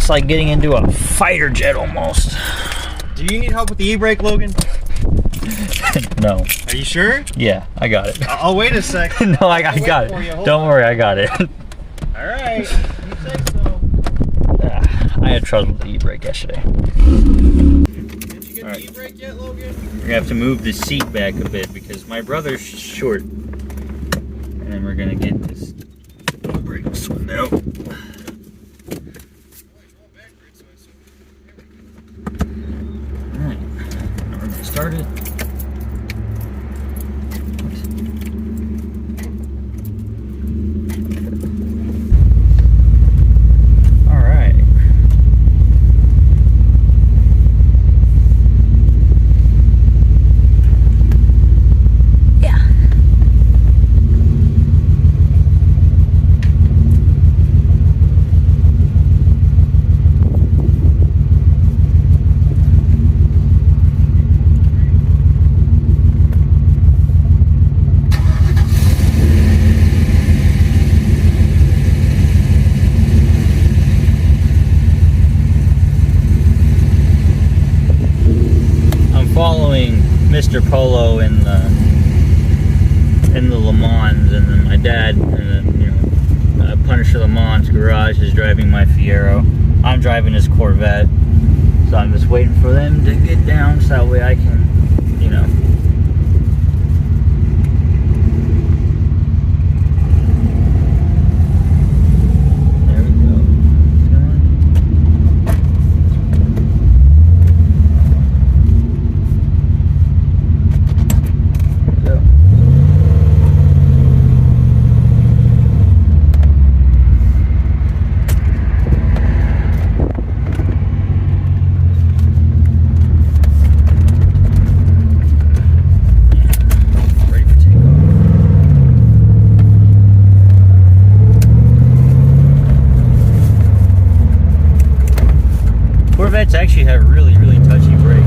It's like getting into a fighter jet almost. Do you need help with the e-brake, Logan? No. Are you sure? Yeah, I got it. I'll wait a sec. No, I got it. Don't worry, I got it. Alright, you say so. I had trouble with the e-brake yesterday. Did you get the e-brake yet, Logan? We're gonna have to move the seat back a bit because my brother's short. And then we're gonna get this brake swept out. Alright, now we're gonna start it. Following Mr. Polo in the Le Mans, and then my dad in the Punisher Le Mans garage is driving my Fiero. I'm driving his Corvette, so I'm just waiting for them to get down so that way I can, Corvettes actually have really, really touchy brakes.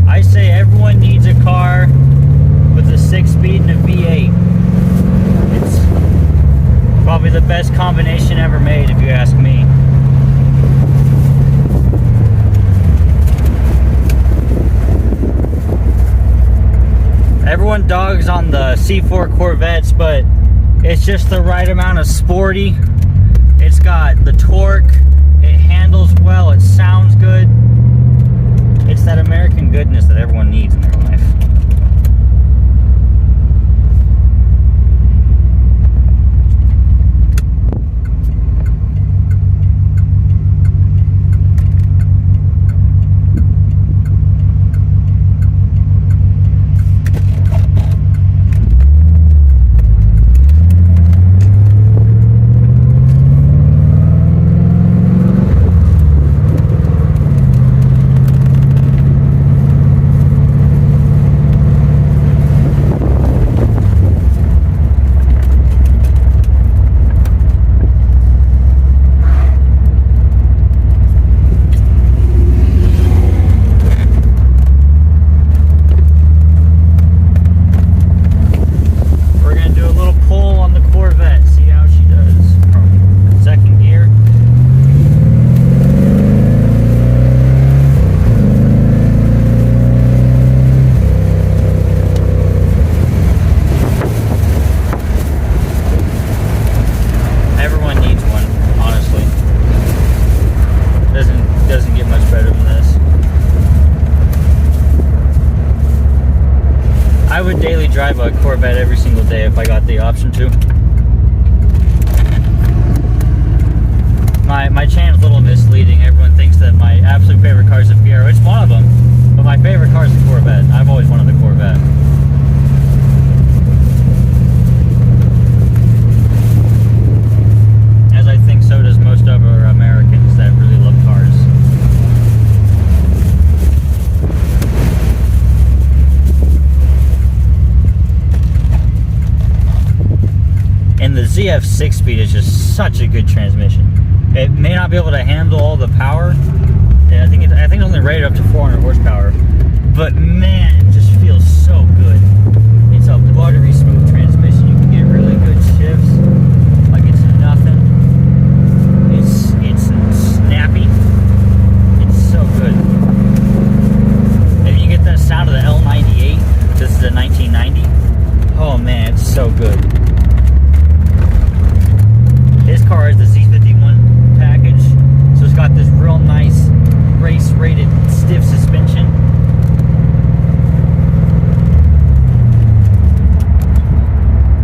I say everyone needs a car with a 6-speed and a V8. It's probably the best combination ever made, if you ask me. Everyone dogs on the C4 Corvettes, but it's just the right amount of sporty. It's got the torque, it handles well, it sounds good. It's that American goodness that everyone needs in their life. I would daily drive a Corvette every single day if I got the option to. My channel's a little misleading. Everyone thinks that my absolute favorite car is a Fiero. It's one of them, but my favorite car is the Corvette. I've always wanted the Corvette. As I think so does most of our Americans that really love cars. And the Z ZF 6-speed is just such a good transmission. It may not be able to handle all the power. Yeah, I think it's only rated up to 400 horsepower. But man, it just feels so good. It's a buttery smooth transmission. You can get really good shifts. Like it's nothing. It's snappy. It's so good. If you get that sound of the L98, this is a 1990. Oh man, it's so good. His car is the Z51 package, so it's got this real nice race-rated stiff suspension.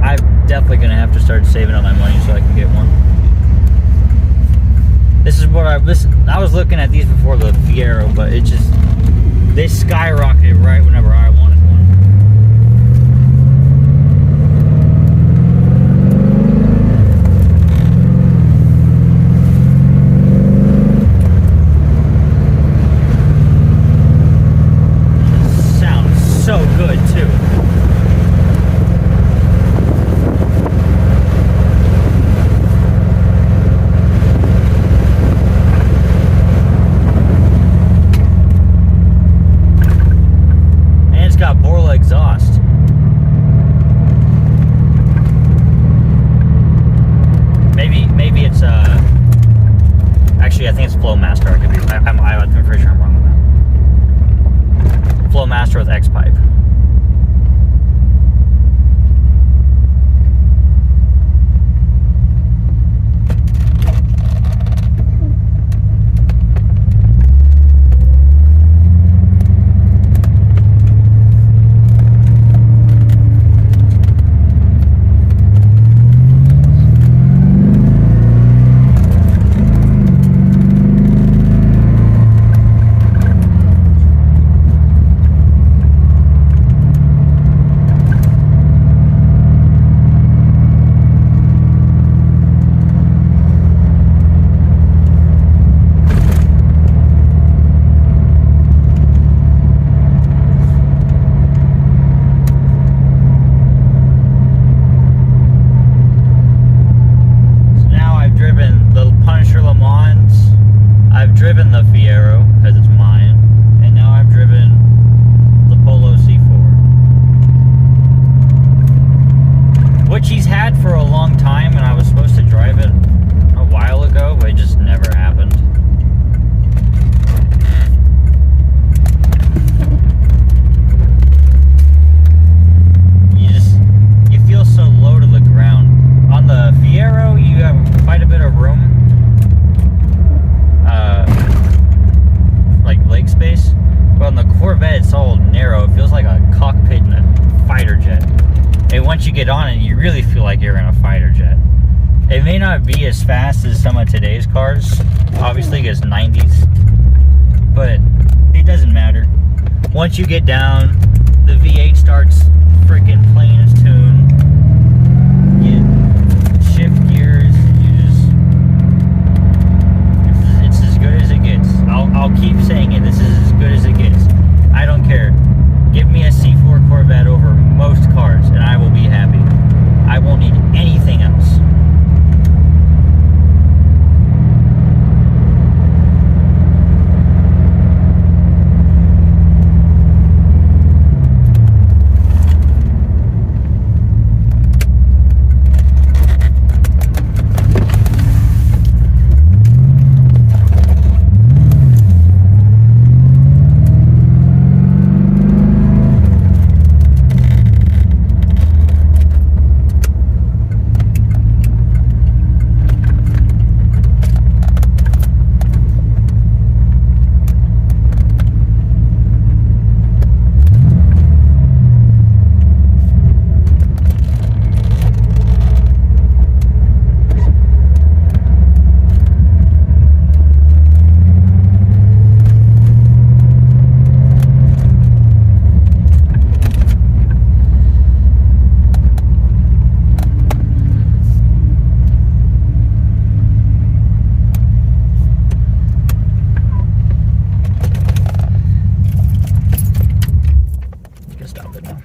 I'm definitely gonna have to start saving up my money so I can get one. This is what I was looking at these before the Fiero, but it just they skyrocketed right whenever I wanted one. So good too. And it's got Borla exhaust. Maybe it's actually I think it's Flowmaster. I'm pretty sure I'm wrong with that. Flowmaster with X-Pipe. Driven the Fiero because it's mine, and now I've driven the Polo C4, which he's had for a long time, and I was supposed to drive it a while ago, but it just never happened. You feel so low to the ground. On the Fiero, you have quite a bit of room. Like leg space, but on the Corvette it's all narrow. It feels like a cockpit in a fighter jet, and once you get on it you really feel like you're in a fighter jet. It may not be as fast as some of today's cars, obviously it's 90s, but it doesn't matter. Once you get down, the V8 starts freaking playing its tune. You shift gears. It's as good as it gets. I'll keep saying it. This is as good as it gets. I don't care. Give me a C4 Corvette over most cars, and I will be happy. I won't need anything else. Stop it now.